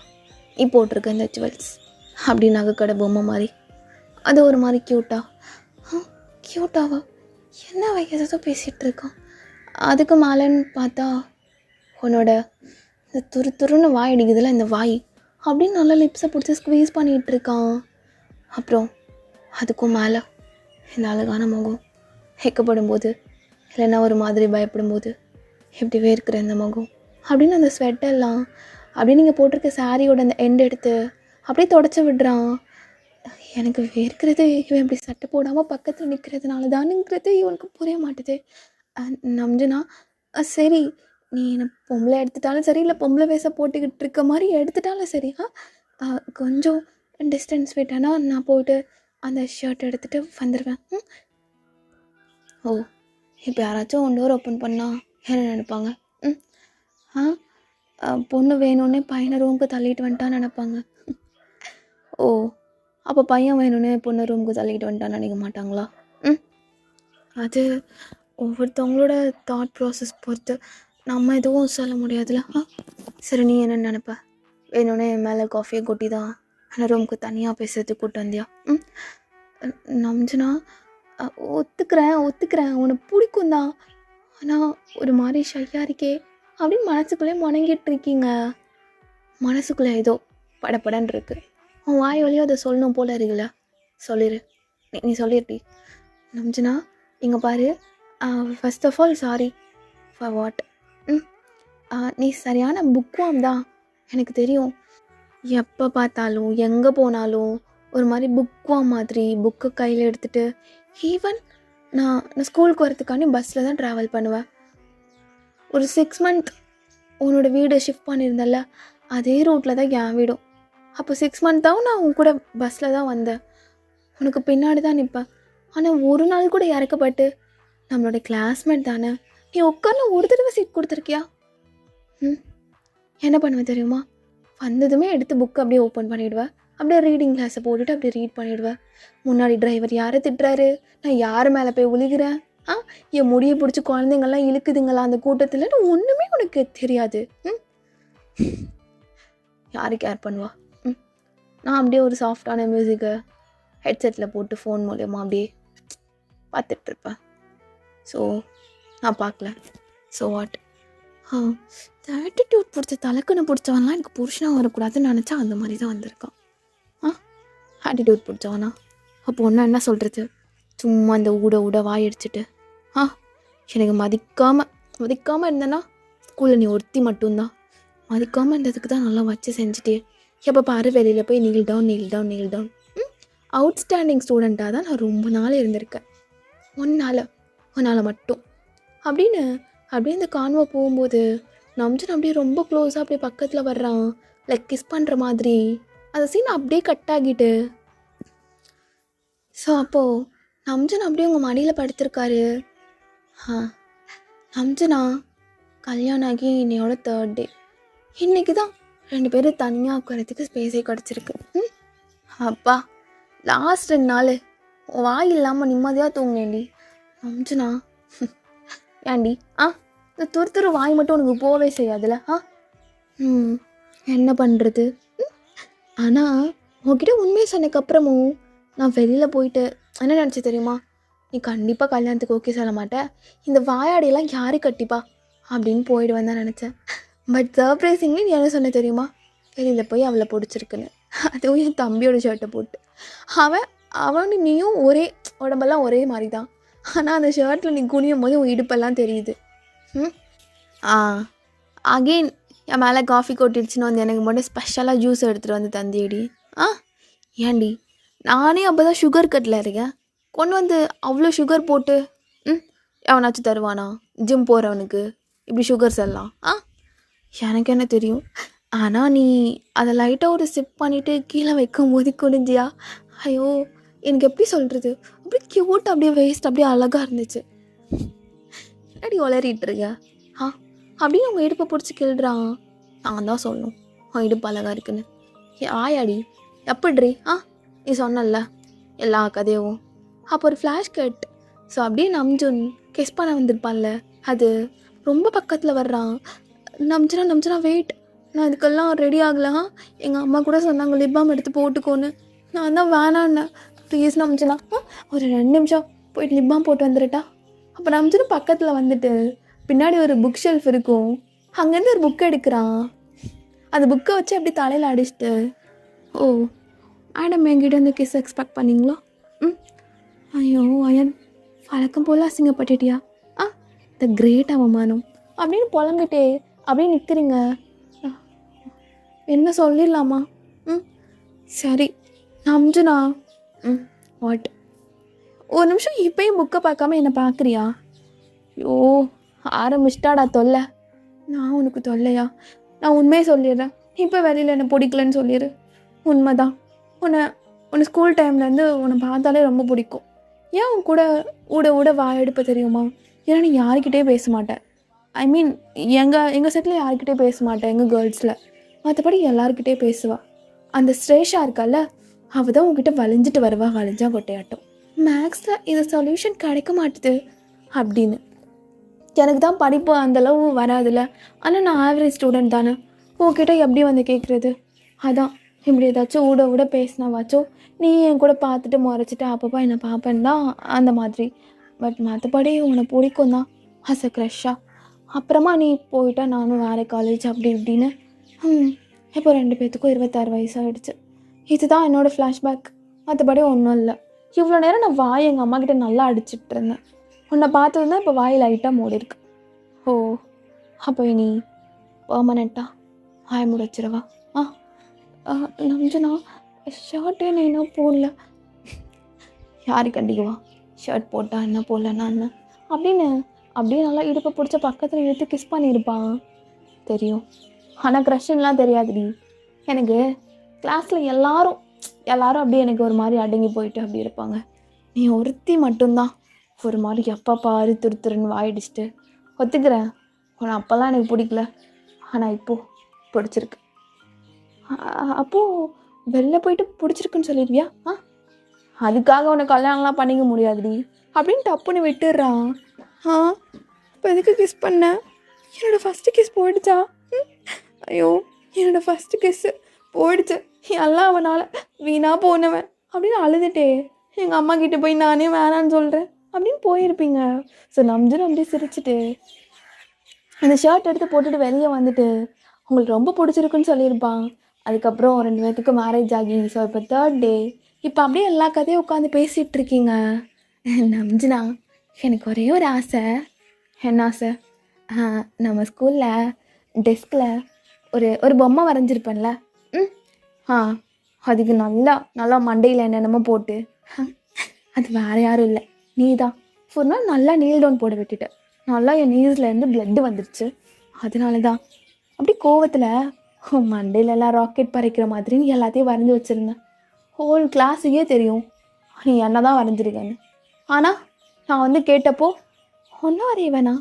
நீ போட்டிருக்க இந்த ஜுவல்ஸ் அப்படி நகைக்கடை பொம்மை மாதிரி, அது ஒரு மாதிரி க்யூட்டாவா என்ன ஏதோ பேசிகிட்டு இருக்கான். அதுக்கு மேலேன்னு பார்த்தா உன்னோட இந்த துருன்னு வாய் அடிக்குதுல, இந்த வாய் அப்படின்னு நல்லா லிப்ஸை பிடிச்சி ஸ்க்வீஸ் பண்ணிகிட்டு இருக்கான். அப்புறம் அதுக்கும் மேலே இந்த அழகான முகம் ஹெக்கப்படும் போது, இல்லைன்னா ஒரு மாதிரி பயப்படும்போது எப்படி வேர்க்கிற இந்த முகம் அப்படின்னு அந்த ஸ்வெட்டெல்லாம் அப்படியே நீங்கள் போட்டிருக்க சாரியோட அந்த எண்ட் எடுத்து அப்படியே தொடச்சி விடுறான். எனக்கு வேர்க்கிறது இவன் இப்படி சட்டை போடாமல் பக்கத்தில் நிற்கிறதுனால தானுங்கிறது இவனுக்கு புரிய மாட்டுது. நம்பினா சரி, நீ என்னை பொம்பளை எடுத்துட்டாலும் சரி, இல்லை பொம்பளை வேஷம் போட்டுக்கிட்டு இருக்க மாதிரி எடுத்துட்டாலும் சரி, கொஞ்சம் டிஸ்டன்ஸ் விட்டேன்னா நான் போய்ட்டு அந்த ஷர்ட் எடுத்துகிட்டு வந்துடுவேன். ஓ, இப்போ யாராச்சும் டோர் ஓப்பன் பண்ணால் என்ன நினைப்பாங்க? பொண்ணு வேணும்னே பையனை ரூமுக்கு தள்ளிட்டு வந்துட்டான்னு நினைப்பாங்க. ஓ, அப்போ பையன் வேணும்னே பொண்ணு ரூமுக்கு தள்ளிட்டு வந்துட்டான்னு நினைக்க மாட்டாங்களா? அது ஒவ்வொருத்தவங்களோட தாட் ப்ராசஸ் பொறுத்து நம்ம எதுவும் சொல்ல முடியாதுல்ல. சரி, நீ என்ன நினைப்ப? வேணும்னே என் மேலே காஃபியை கொட்டி தான் ஆனால் ரூமுக்கு தனியாக பேசுறதுக்கு கூட்டு வந்தியா? நம்பிச்சுனா ஒத்துக்கிறேன் உனக்கு பிடிக்கும் தான், ஆனால் ஒரு மாதிரி ஷையாக இருக்கே அப்படின்னு மனசுக்குள்ளே முணங்கிட்டு இருக்கீங்க. மனசுக்குள்ளே ஏதோ படப்படன்னு இருக்கு. உன் வாய் வழியும் அதை சொல்லணும் போல இருக்குல்ல, சொல்லிடு. நீ சொல்லிடுடி. நம்பிச்சுனா இங்கே பாரு, first of all sorry for what. நீ சரியான புக்வாம் தான், எனக்கு தெரியும். எப்போ பார்த்தாலும் எங்கே போனாலும் ஒரு மாதிரி புக்வாம் மாதிரி புக்கை கையில் எடுத்துகிட்டு, ஈவன் நான் ஸ்கூலுக்கு வரதுக்காண்டி பஸ்ஸில் தான் ட்ராவல் பண்ணுவேன். ஒரு 6 month உன்னோட வீடை ஷிஃப்ட் பண்ணியிருந்தல்ல, அதே ரூட்டில் தான் என் வீடும். அப்போ 6 month நான் உன் கூட பஸ்ஸில் தான் வந்தேன், உனக்கு பின்னாடி தான் நிற்பேன். ஆனால் ஒரு நாள் கூட இறக்கப்பட்டு நம்மளோட கிளாஸ்மேட் தானே, நீ உட்கார்ந்து ஒரு தடவை சீட் கொடுத்துருக்கியா? என்ன பண்ணுவேன் தெரியுமா? வந்ததுமே எடுத்து புக்கை அப்படியே ஓப்பன் பண்ணிவிடுவேன், அப்படியே ரீடிங் கிளாஸை போட்டுட்டு அப்படியே ரீட் பண்ணிவிடுவேன். முன்னாடி டிரைவர் யாரை திட்டுறாரு, நான் யார் மேலே போய் உழுகிறேன், என் முடியை பிடிச்சி குழந்தைங்கள்லாம் இழுக்குதுங்களா அந்த கூட்டத்தில், ஒன்றுமே உனக்கு தெரியாது. யாரு கேர் பண்ணுவா? நான் அப்படியே ஒரு சாஃப்டான மியூசிக்கை ஹெட்செட்டில் போட்டு ஃபோன் மூலயமா அப்படியே பார்த்துட்ருப்பேன். ஸோ நான் பார்க்கல, ஸோ வாட்? ஆட்டிடியூட் பிடிச்ச தலைக்கணை பிடிச்சவன்லாம் எனக்கு புருஷனாக வரக்கூடாதுன்னு நினச்சா அந்த மாதிரி தான் வந்திருக்கான். ஆட்டிடியூட் பிடிச்சவனா? அப்போ ஒன்றா என்ன சொல்கிறது? சும்மா அந்த ஊட வாய் அடிச்சுட்டு எனக்கு மதிக்காமல் இருந்தேன்னா ஸ்கூலில் நீ ஒருத்தி மட்டும்தான். மதிக்காமல் இருந்ததுக்கு தான் நல்லா வச்சு செஞ்சுட்டே, எப்போ பாரு வெளியில் போய் நீல் டவுன். அவுட்ஸ்டாண்டிங் ஸ்டூடெண்ட்டாக தான் நான் ரொம்ப நாள் இருந்திருக்கேன், ஒன்னால் மட்டும் அப்படின்னு. அப்படியே இந்த கான்வா போகும்போது நம்ஜன் அப்படியே ரொம்ப க்ளோஸாக அப்படியே பக்கத்தில் வர்றான், லைக் கிஸ் பண்ணுற மாதிரி. அந்த சீன் அப்படியே கட் ஆகிட்டு, ஸோ அப்போது நம்ஜன் அப்படியே உங்கள் மடியில் படுத்திருக்காரு. நம்ஜனா கல்யாணம் ஆகி இன்னையோட 3rd day. இன்றைக்கி தான் 2 பேரும் தனியாக உட்காரத்துக்கு ஸ்பேஸே கிடச்சிருக்கு. அப்பா, லாஸ்ட் 2 நாள் வாய் இல்லாமல் நிம்மதியாக தூங்கினேன்டி. நம்ஜனா ஏன்டி இந்த துரு வாய் மட்டும் உனக்கு போவே செய்யாதுல்ல? என்ன பண்ணுறது? ஆனால் உன்கிட்ட உண்மையை சொன்னதுக்கப்புறமும் நான் வெளியில் போயிட்டு என்ன நினச்சி தெரியுமா, நீ கண்டிப்பாக கல்யாணத்துக்கு ஓகே சொல்ல மாட்டேன், இந்த வாயாடியெல்லாம் யாரு கட்டிப்பா அப்படின்னு போயிடுவேன் தான் நினச்சேன். பட் சர்ப்ரைசிங்லி நீ என்ன சொன்ன தெரியுமா, வெளியில் போய் அவளை பிடிச்சிருக்குன்னு. அதுவும் என் தம்பியோட ஷர்ட்டை போட்டு. அவனு நீயும் ஒரே உடம்பெல்லாம் ஒரே மாதிரி தான், ஆனால் அந்த ஷர்ட்டில் நீ குனியும் போது உன் இடுப்பெல்லாம் தெரியுது. அகெயின் என் மேலே காஃபி கொட்டிடுச்சுன்னு வந்து எனக்கு மட்டும் ஸ்பெஷலாக ஜூஸ் எடுத்துகிட்டு வந்து தந்தியடி. ஏன்டி நானே அப்போ தான் சுகர் கட்டில் இருக்கேன், கொண்டு வந்து அவ்வளோ சுகர் போட்டு எவனாச்சும் தருவானா ஜிம் போகிறவனுக்கு இப்படி சுகர்ஸ் எல்லாம்? எனக்கு என்ன தெரியும். ஆனால் நீ அதை லைட்டாக ஒரு சிப் பண்ணிவிட்டு கீழே வைக்கும் போது குனிஞ்சியா, ஐயோ எனக்கு எப்படி சொல்கிறது, அப்படியே க்யூட், அப்படியே வேஸ்ட், அப்படியே அழகாக இருந்துச்சு. அப்படி உளறிட்டு இருக்க அப்படின்னு அவங்க இடுப்பை பிடிச்சி கிள்றான். நான் தான் சொல்லணும் அவன் இடுப்பு அழகாக இருக்குன்னு. ஆயாடி எப்படிரி நீ சொன்னல எல்லா கதையும். அப்போ ஒரு ஃப்ளாஷ் கட். ஸோ அப்படியே நம்ஜுன் கெஸ் பண்ண வந்திருப்பான்ல, அது ரொம்ப பக்கத்தில் வர்றான். நம்ஜனா வெயிட், நான் இதுக்கெல்லாம் ரெடி ஆகலாம். எங்கள் அம்மா கூட சொன்னாங்க லிப்பாம் எடுத்து போட்டுக்கோன்னு. நான் தான் வேணான்னேன். ப்ளீஸ் நம்ஜனா ஒரு 2 நிமிஷம் போயிட்டு லிப்பாம் போட்டு வந்துடட்டா. அப்போ நம்ஜனா பக்கத்தில் வந்துட்டு பின்னாடி ஒரு புக் ஷெல்ஃப் இருக்கும், அங்கேருந்து ஒரு புக்கை எடுக்கிறான். அந்த புக்கை வச்சு அப்படி தலையில் அடிச்சுட்டு, ஓ மேடம் என்கிட்ட இந்த கிஸ் எக்ஸ்பெக்ட் பண்ணிங்களோ? ஐயோ அயன் வழக்கம் போல் அசிங்கப்பட்டுட்டியா, த கிரேட் அவமானம் அப்படின்னு புலம்பிட்டே அப்படியே நிற்கிறீங்க. என்ன சொல்லிடலாமா? சரி நம்ஜுனா, வாட், ஒரு நிமிஷம் இப்போயும் புக்கை பார்க்காம என்னை பார்க்குறியா? ஐயோ ஆரம்பிச்சிட்டாடா தொல்லை. நான் உனக்கு தொல்லையா? நான் உண்மையை சொல்லிடுறேன், இப்போ வெளியில் என்னை பிடிக்கலன்னு சொல்லிடு. உண்மைதான், உன்னை ஸ்கூல் டைம்லேருந்து உன்னை பார்த்தாலே ரொம்ப பிடிக்கும். ஏன் உன் கூட ஊட வாயெடுப்ப தெரியுமா? ஏன்னா நீ யாருக்கிட்டே பேச மாட்டேன். ஐ மீன் எங்கள் செட்டில் யாருக்கிட்டே பேச மாட்டேன் எங்கள் கேர்ள்ஸில். மற்றபடி எல்லாருக்கிட்டே பேசுவா. அந்த ஸ்ரேஷா இருக்கால, அவள் தான் உங்ககிட்ட வலிஞ்சிட்டு வருவா, வலிஞ்சா கொட்டையாட்டம். மேக்ஸில் இது சொல்யூஷன் கிடைக்க மாட்டுது அப்படின்னு. எனக்கு தான் படிப்பு அந்தளவு வராதில்ல, ஆனால் நான் ஆவரேஜ் ஸ்டூடெண்ட் தானே, உங்ககிட்ட எப்படி வந்து கேட்குறது? அதான் இப்படி ஏதாச்சும் ஊட பேசினாவாச்சோ நீ என் கூட பார்த்துட்டு முறைச்சிட்டு அப்பப்போ என்னை பார்ப்பேன் தான் அந்த மாதிரி. பட் மற்றபடி உன்னை பிடிக்கும் தான் அஸ் அ க்ரஷ்ஷாக. அப்புறமா நீ போயிட்டா நானும் வேறு காலேஜ் அப்படி இப்படின்னு. இப்போ 2 பேர்த்துக்கும் 26 வயசாகிடுச்சு. இதுதான் என்னோடய ஃப்ளாஷ்பேக், மற்றபடி ஒன்றும் இல்லை. இவ்வளோ நேரம் நான் வாய் எங்கள் அம்மா கிட்டே நல்லா அடிச்சிட்டு இருந்தேன். உன்னை பார்த்தது தான் இப்போ வாய் லைட்டாக மூடி இருக்கு. ஓ அப்போ நீ பர்மனெண்ட்டாக வாய முடிச்சிடவா? நம்ஜனா ஷர்ட்டே நான் என்ன போடல. யாரு கண்டிக்குவா ஷர்ட் போட்டால் என்ன போடலன்னா என்ன அப்படின்னு அப்படியே நல்லா இடுப்பை பிடிச்ச பக்கத்தில் இழுத்து கிஸ் பண்ணியிருப்பான். தெரியும், ஆனால் க்ரஷ்ஷன்லாம் தெரியாதுடி எனக்கு. கிளாஸில் எல்லாரும் அப்படியே எனக்கு ஒரு மாதிரி அடங்கி போயிட்டு அப்படி இருப்பாங்க. நீ ஒருத்தி மட்டும்தான் ஒரு மாதிரி எப்போ பாரு துருத்துருன்னு வாயிடிச்சிட்டு. ஒத்துக்கிறேன், உன்னை அப்போல்லாம் எனக்கு பிடிக்கல, ஆனால் இப்போது பிடிச்சிருக்கு. அப்போது வெளில போயிட்டு பிடிச்சிருக்குன்னு சொல்லிடுவியா? அதுக்காக உன்னை கல்யாணம்லாம் பண்ணிக்க முடியாதுடி அப்படின்னு டப்புன்னு விட்டுடுறான். இப்போ எதுக்கு கிஸ் பண்ண? என்னோடய ஃபஸ்ட்டு கிஸ் போயிடுச்சா? ஐயோ என்னோடய ஃபஸ்ட்டு கிஸ்ஸு போயிடுச்சு, எல்லாம் அவனால் வீணாக போனவன் அப்படின்னு அழுதுட்டே எங்கள் அம்மா கிட்டே போய் நானே வேணான்னு சொல்கிறேன் அப்படின்னு போயிருப்பீங்க. ஸோ நம்ஜுன்னு அப்படியே சிரிச்சுட்டு அந்த ஷர்ட் எடுத்து போட்டுட்டு வெளியே வந்துட்டு உங்களுக்கு ரொம்ப பிடிச்சிருக்குன்னு சொல்லியிருப்பான். அதுக்கப்புறம் 2 பேர்த்துக்கு மேரேஜ் ஆகி ஸோ இப்போ 3rd டே இப்போ அப்படியே எல்லா கதையும் உட்காந்து பேசிகிட்டு இருக்கீங்க. நம்ஜுனா எனக்கு ஒரே ஒரு ஆசை. என்ன ஆசை? நம்ம ஸ்கூலில் டெஸ்கில் ஒரு பொம்மை வரைஞ்சிருப்பேன்ல, அதுக்கு நல்லா மண்டையில் என்னென்னமோ போட்டு, அது வேறு யாரும் இல்லை நீ தான். ஒரு நாள் நல்லா நீல் டவுன் போட விட்டுட்டு நல்லா என் நீஸ்லேருந்து ப்ளட்டு வந்துடுச்சு. அதனால தான் அப்படி கோவத்தில் மண்டையிலலாம் ராக்கெட் பறக்கிற மாதிரி நீ எல்லாத்தையும் வரைஞ்சி வச்சுருந்தேன். ஹோல் கிளாஸுக்கே தெரியும் நீ என்ன தான் வரைஞ்சிருக்கேன்னு. ஆனால் நான் வந்து கேட்டப்போ ஒன்றும் வரைய வேணாம்,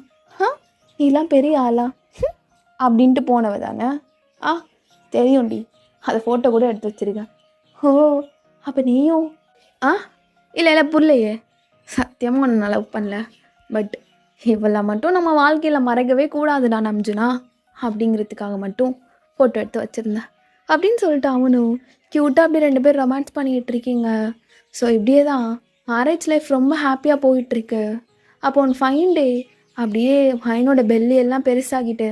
நீலாம் பெரிய ஆளா அப்படின்ட்டு போனவ தானே. தெரியும்டி, அதை ஃபோட்டோ கூட எடுத்து வச்சுருக்கேன். ஓ அப்போ நீயும் இல்லை புரியலையே, சத்தியமாக ஒன்று நான் லவ் பண்ணல. பட் இவளை மட்டும் நம்ம வாழ்க்கையில் மறைக்கவே கூடாதுடா நம்ஜுனா அப்படிங்கிறதுக்காக மட்டும் ஃபோட்டோ எடுத்து வச்சுருந்தேன் அப்படின்னு சொல்லிட்டு அவனும் க்யூட்டாக அப்படி 2 பேர் ரொமான்ஸ் பண்ணிக்கிட்டு இருக்கீங்க. ஸோ இப்படியே தான் மேரேஜ் லைஃப் ரொம்ப ஹாப்பியாக போயிட்டுருக்கு. அப்போ ஒன் ஃபைன் டே அப்படியே பையனோட பெல்லி எல்லாம் பெருசாகிட்டு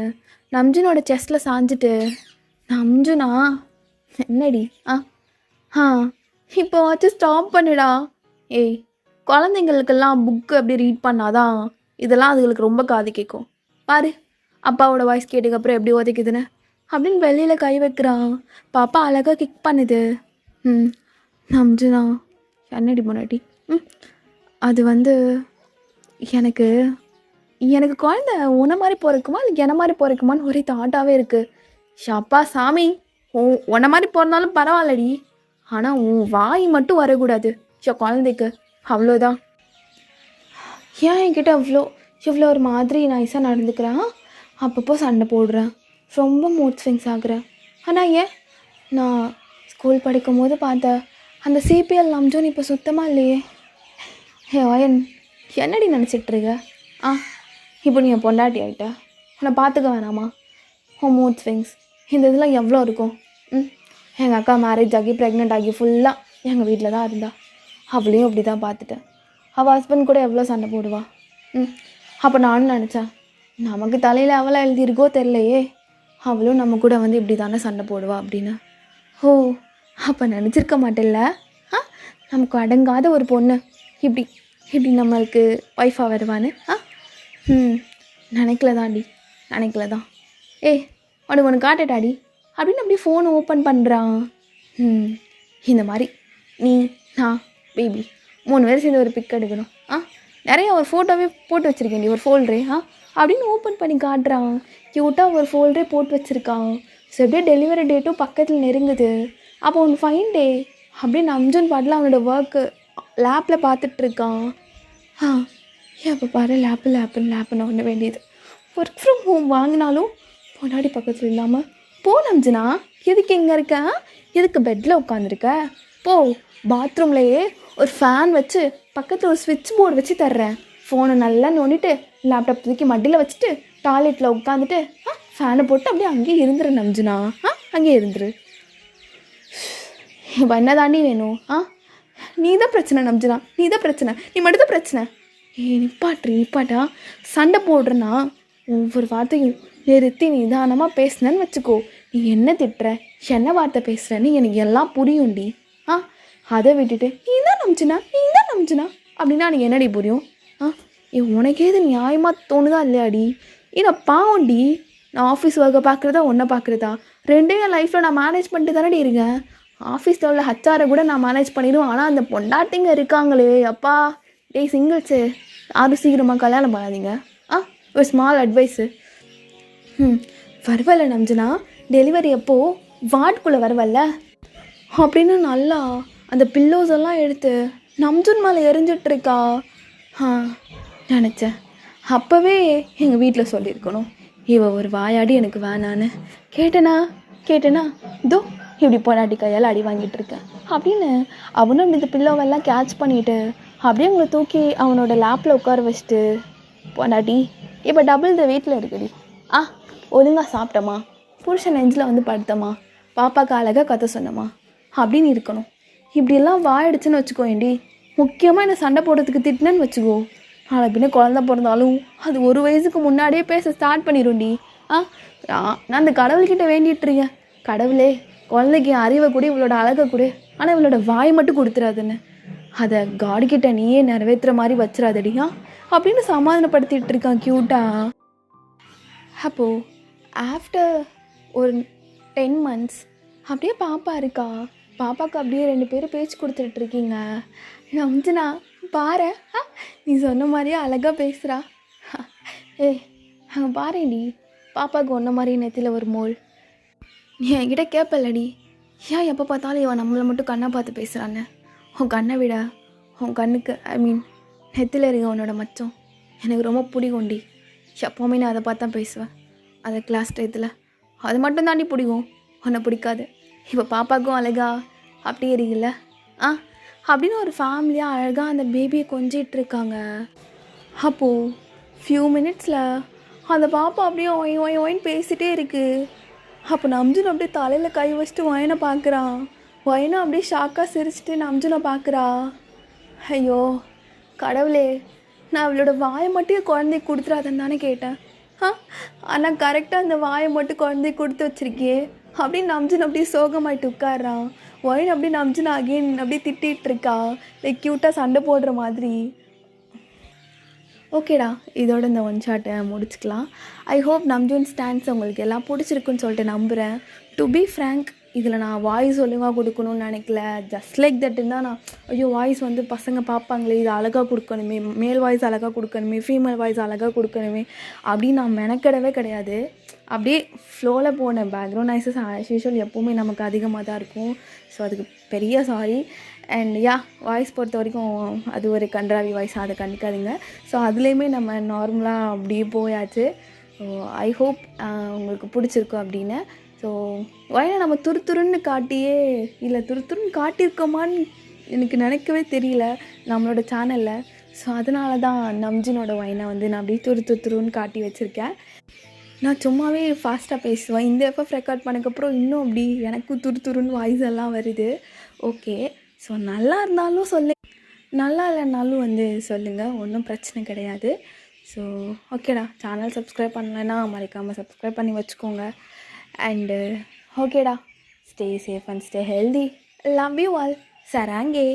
நம்ஜுனோட செஸ்ட்டில் சாஞ்சிட்டு, நம்ஜுனா என்னடி ஆ இப்போ வாச்சும் ஸ்டாப் பண்ணுடா. ஏய், குழந்தைங்களுக்கெல்லாம் புக்கு அப்படி ரீட் பண்ணாதான் இதெல்லாம் அதுங்களுக்கு ரொம்ப காது கேட்கும். பாரு அப்பாவோட வாய்ஸ் கேட்டதுக்கப்புறம் எப்படி உதைக்குதுன்னு அப்படின்னு வெளியில் கை வைக்கிறான். பாப்பா அழகாக கிக் பண்ணுது. நம்ஜுனா என்னடி முன்னாடி அது வந்து எனக்கு எனக்கு குழந்த உன்னை மாதிரி பிறக்குமா இல்லை என்ன மாதிரி பிறக்குமான்னு ஒரே தாட்டாகவே இருக்குது. ஷப்பா சாமி, உன்னை மாதிரி பிறந்தாலும் பரவாயில்லடி, ஆனால் உன் வாய் மட்டும் வரக்கூடாது குழந்தைக்கு, அவ்வளோதான். ஏன் என்கிட்ட இவ்வளோ ஒரு மாதிரி நைஸாக நடந்துக்கிறான், அப்பப்போ சண்டை போடுறேன், ரொம்ப மூட் ஸ்விங்ஸ் ஆகுறேன். ஆனால் ஏன் நான் ஸ்கூல் படிக்கும் போது பார்த்த அந்த சிபிஎல் நம்ஜோன்னு இப்போ சுத்தமாக இல்லையே. வயன் என்னடி நினச்சிட்ருக்க? இப்போ நீ என் பொண்டாட்டி ஆகிட்ட, உன்னை பார்த்துக்க வேணாமா? மூட் ஸ்விங்ஸ் இந்த இதெல்லாம் எவ்வளோ இருக்கும்? எங்கள் அக்கா மேரேஜ் ஆகி ப்ரெக்னென்ட் ஆகி ஃபுல்லாக எங்கள் வீட்டில் தான் இருந்தா. அவளையும் அப்படி தான் பார்த்துட்டேன். அவள் ஹஸ்பண்ட் கூட எவ்வளோ சண்டை போடுவா. அப்போ நானும் நினச்சேன், நமக்கு தலையில் அவளாக எழுதியிருக்கோ தெரிலையே, அவளும் நம்ம கூட வந்து இப்படி தானே சண்டை போடுவா அப்படின்னு. ஓ, அப்போ நினச்சிருக்க மாட்டேல்ல, நமக்கு அடங்காத ஒரு பொண்ணு இப்படி இப்படி நம்மளுக்கு ஒய்ஃபாக வருவான்னு. நினைக்கல தான். ஏய், ஒன்று காட்டுட்டாடி அப்படின்னு அப்படியே ஃபோன் ஓப்பன் பண்ணுறான். இந்த மாதிரி நீ நான் பேபி 3 பேர் சேர்ந்து ஒரு பிக் எடுக்கணும். நிறைய ஒரு ஃபோட்டோவே போட்டு வச்சுருக்கேன், ஒரு ஃபோல்டரே அப்படின்னு ஓப்பன் பண்ணி காட்டுறான். க்யூட்டாக ஒரு ஃபோல்டரே போட்டு வச்சுருக்கான். ஸோ எப்படியே டெலிவரி டேட்டும் பக்கத்தில் நெருங்குது. அப்போ ஒன்று ஃபைன் டே அப்படின்னு நம்ஜுன் பாட்டில் அவனோட ஒர்க்கு லேப்பில் பார்த்துட்ருக்கான். அப்போ பாரு லேப்புன்னு ஒன்று வேண்டியது. ஒர்க் ஃப்ரம் ஹோம் வாங்கினாலும் பொன்னாடி பக்கத்தில் இல்லாமல் போ நம்ஜுனா, எதுக்கு எங்கே இருக்க? எதுக்கு பெட்டில் உட்காந்துருக்க? போ, பாத்ரூம்லையே ஒரு ஃபேன் வச்சு பக்கத்தில் ஒரு ஸ்விட்ச் போர்டு வச்சு தர்றேன். ஃபோனை நல்லா நோண்டிட்டு லேப்டாப் தூக்கி மடியில் வச்சுட்டு டாய்லெட்டில் உட்காந்துட்டு ஃபேனை போட்டு அப்படியே அங்கேயே இருந்துரு நம்ஜுனா. அங்கேயே இருந்துரு. இப்போ என்ன தாண்டி வேணும்? நீ தான் பிரச்சனை நம்ஜுனா, நீ தான் பிரச்சனை, நீ மட்டும் தான் பிரச்சனை. நிப்பாட்டா. சண்டை போடுறேன்னா ஒவ்வொரு வார்த்தையும் நிறுத்தி நிதானமாக பேசுனேன்னு வச்சுக்கோ. நீ என்ன திட்டுற, என்ன வார்த்தை பேசுகிறேன்னு எனக்கு எல்லாம் புரியும்டி. அதை விட்டுட்டு நீ தான் நம்பிச்சுனா அப்படின்னா எனக்கு என்னடி புரியும்? உனக்கே இது நியாயமாக தோணுதா இல்லையாடி? நான் பாவண்டி, நான் ஆஃபீஸ் ஒர்க்கை பார்க்குறதா ஒன்றை பார்க்குறதா ரெண்டையும் என் லைஃப்பில் நான் மேனேஜ் பண்ணிட்டு தானடி இருக்கேன். ஆஃபீஸில் உள்ள ஹச்ஆரை கூட நான் மேனேஜ் பண்ணிடுவேன். ஆனால் அந்த பொண்டாட்டிங்க இருக்காங்களே அப்பா, டேய் சிங்கிள்ஸு, யாரும் சீக்கிரமாக கல்யாணம் பண்ணாதீங்க. ஒரு ஸ்மால் அட்வைஸு. வரவல்ல நம்ஜுனா, டெலிவரி அப்போது வார்டுக்குள்ளே வரவல்ல அப்படின்னு நல்லா அந்த பில்லோஸ் எல்லாம் எடுத்து நம்ஜுன் மேலே எரிஞ்சிட்ருக்கா. நினச்சேன் அப்போவே எங்கள் வீட்டில் சொல்லியிருக்கணும், இவ ஒரு வாயாடி எனக்கு வேணான்னு. கேட்டேனா இதோ இப்படி பொண்டாட்டி கையால் அடி வாங்கிட்டு இருக்கேன் அப்படின்னு அவனும் இந்த பில்லோவெல்லாம் கேட்ச் பண்ணிவிட்டு அப்படியே உங்களை தூக்கி அவனோட லேப்பில் உட்கார வச்சுட்டு, பொண்டாட்டி இப்போ டபுள் த வெயிட்டில் இருக்குடி, ஒழுங்காக சாப்பிட்டமா, புருஷன் நெஞ்சில் வந்து படுத்தமா, பாப்பாவுக்கு அழகாக கற்று சொன்னமா அப்படின்னு இருக்கணும். இப்படியெல்லாம் வாயிடுச்சுன்னு வச்சுக்கோயேண்டி, முக்கியமாக என்னை சண்டை போடுறதுக்கு திட்டினேன்னு வச்சுக்கோ, நாளை பின்ன குழந்த பிறந்தாலும் அது 1 வயசுக்கு முன்னாடியே பேச ஸ்டார்ட் பண்ணிடும்டி. நான் அந்த கடவுள்கிட்ட வேண்டிகிட்ருக்கேன், கடவுளே குழந்தைக்கு அறிவை கூட, இவளோட அழகை கூட, ஆனால் இவளோட வாய் மட்டும் கொடுத்துறாதுன்னு. அதை காட்கிட்ட நீயே நிறைவேற்றுற மாதிரி வச்சிடாதடியா அப்படின்னு சமாதானப்படுத்திகிட்டு இருக்கான் க்யூட்டாக. அப்போது ஆஃப்டர் ஒரு 10 months அப்படியே பாப்பா இருக்கா. பாப்பாவுக்கு அப்படியே 2 பேரும் பேச்சு கொடுத்துட்ருக்கீங்க. நம்ஜுனா பாரு, நீ சொன்ன மாதிரியே அழகாக பேசுகிறா. அங்கே பாருடி, பாப்பாவுக்கு ஒன்றை மாதிரியே நெத்தியில் ஒரு மோள். நீ என்கிட்ட கேட்பல்லடி, ஏன் எப்போ பார்த்தாலும் இவன் நம்மளை மட்டும் கண்ணை பார்த்து பேசுகிறான்னு. உன் கண்ணை விட உன் கண்ணுக்கு நெத்தியில் இருக்க உன்னோட மச்சம் எனக்கு ரொம்ப பிடிக்கும்டி. எப்போவுமே நான் அதை பார்த்து தான் பேசுவேன். அதை கிளாஸ் டயத்தில் அது மட்டும் தாண்டி பிடிக்கும், உன்னை பிடிக்காது. இப்போ பாப்பாவுக்கும் அழகா அப்படியே இருக்குல்ல அப்படின்னு ஒரு ஃபேமிலியாக அழகாக அந்த பேபியை கொஞ்சிகிட்ருக்காங்க. அப்போது ஃபியூ மினிட்ஸில் அந்த பாப்பா அப்படியே ஒயின்னு பேசிகிட்டே இருக்குது. அப்போ நம்ஜுன் அப்படியே தலையில் கை வச்சுட்டு ஒயனை பார்க்குறான். ஒயினும் அப்படியே ஷாக்காக சிரிச்சிட்டு நம்ஜுனை பார்க்குறா. ஐயோ கடவுளே, நான் அவளோட வாயை மட்டும் குழந்தைக்கு கொடுத்துறாதன்னு தானே கேட்டேன். ஆனால் கரெக்டாக அந்த வாயை மட்டும் குழந்தைக்கு கொடுத்து வச்சிருக்கியே அப்படின்னு நம்ஜுன் அப்படியே சோகமாயிட்டு உட்காரான். ஒயின் அப்படியே நம்ஜுன் அகெயின் அப்படியே திட்டிகிட்டு இருக்கா, லைக் க்யூட்டாக சண்டை போடுற மாதிரி. ஓகேடா, இதோட இந்த ஒன் ஷாட்டை முடிச்சுக்கலாம். ஐ ஹோப் நம்ஜுன் ஸ்டாண்ட்ஸ் உங்களுக்கு எல்லாம் பிடிச்சிருக்குன்னு சொல்லிட்டு நம்புகிறேன். டு பி ஃப்ரேங்க், இதில் நான் வாய்ஸ் ஒழுங்காக கொடுக்கணும்னு நினைக்கல. ஜஸ்ட் லைக் தட்டுன்னு தான் நான், ஐயோ வாய்ஸ் வந்து பசங்க பார்ப்பாங்களே, இது அழகாக கொடுக்கணுமே, மேல் வாய்ஸ் அழகாக கொடுக்கணுமே, ஃபீமேல் வாய்ஸ் அழகாக கொடுக்கணுமே அப்படின்னு நான் மெனக்கிடவே கிடையாது. அப்படியே ஃப்ளோவில் போனேன். பேக்ரவுண்ட் நாய்ஸஸ் ஆஸ் யூஷுவல் எப்போவுமே நமக்கு அதிகமாக தான் இருக்கும். ஸோ அதுக்கு பெரிய சாரி. அண்ட் வாய்ஸ் பொறுத்த வரைக்கும் அது ஒரு கன்றாவி வாய்ஸ், அதை கண்டிக்காதீங்க. ஸோ அதுலேயுமே நம்ம நார்மலாக அப்படியே போயாச்சு. ஸோ ஐ ஹோப் உங்களுக்கு பிடிச்சிருக்கும் அப்படின்னு. ஸோ ஒயினை நம்ம துருத்துருன்னு காட்டியே, இல்லை துருத்துருன்னு காட்டியிருக்கோமான்னு எனக்கு நினைக்கவே தெரியல நம்மளோட சேனலில். ஸோ அதனால தான் நம்ஜுனோட ஒயினை வந்து நான் அப்படியே துருத்துருன்னு காட்டி வச்சுருக்கேன். நான் சும்மாவே ஃபாஸ்ட்டாக பேசுவேன். இந்த எஃப்எஃப் ரெக்கார்ட் பண்ணக்கப்புறம் இன்னும் அப்படி எனக்கும் துருத்துருன்னு வாய்ஸ் எல்லாம் வருது. ஓகே, ஸோ நல்லா இருந்தாலும் நல்லா இல்லைனாலும் வந்து சொல்லுங்கள், ஒன்றும் பிரச்சனை கிடையாது. ஸோ ஓகேடா, சேனல் சப்ஸ்கிரைப் பண்ணலைன்னா மறக்காமல் சப்ஸ்கிரைப் பண்ணி வச்சுக்கோங்க. அண்டு ஓகேடா, stay safe and stay healthy. Love you all. சராங்கே.